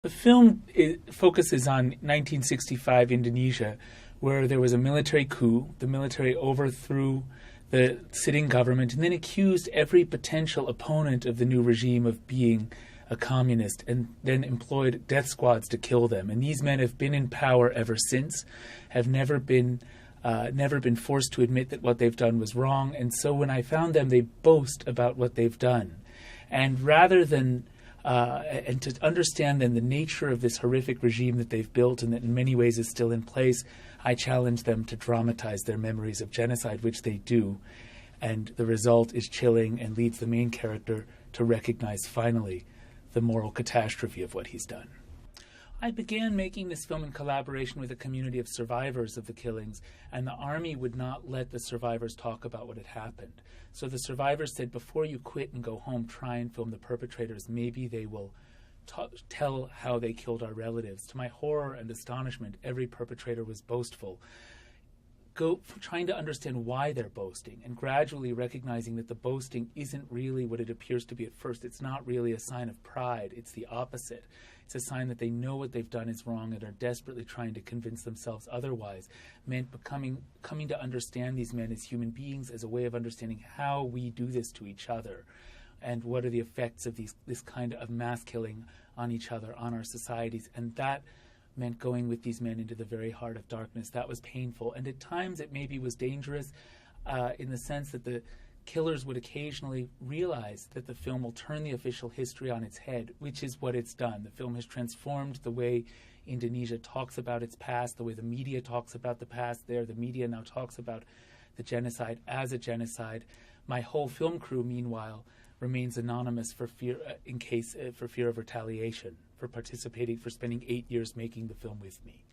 The film focuses on 1965 Indonesia, where there was a military coup. The military overthrew the sitting government and then accused every potential opponent of the new regime of being a communist, and then employed death squads to kill them. And these men have been in power ever since, have never been forced to admit that what they've done was wrong. And so when I found them, they boast about what they've done. And rather than and to understand then the nature of this horrific regime that they've built and that in many ways is still in place, I challenge them to dramatize their memories of genocide, which they do. And the result is chilling and leads the main character to recognize finally the moral catastrophe of what he's done. I began making this film in collaboration with a community of survivors of the killings, and the army would not let the survivors talk about what had happened. So the survivors said, before you quit and go home, try and film the perpetrators. Maybe they will tell how they killed our relatives. To my horror and astonishment, every perpetrator was boastful. Trying to understand why they're boasting and gradually recognizing that the boasting isn't really what it appears to be at first. It's not really a sign of pride. It's the opposite. It's a sign that they know what they've done is wrong and are desperately trying to convince themselves otherwise. Meant coming to understand these men as human beings, as a way of understanding how we do this to each other and what are the effects of this kind of mass killing on each other, on our societies. And that meant going with these men into the very heart of darkness. That was painful. And at times it maybe was dangerous in the sense that the killers would occasionally realize that the film will turn the official history on its head, which is what it's done. The film has transformed the way Indonesia talks about its past, the way the media talks about the past there. The media now talks about the genocide as a genocide. My whole film crew, meanwhile, remains anonymous for fear of retaliation, for spending 8 years making the film with me.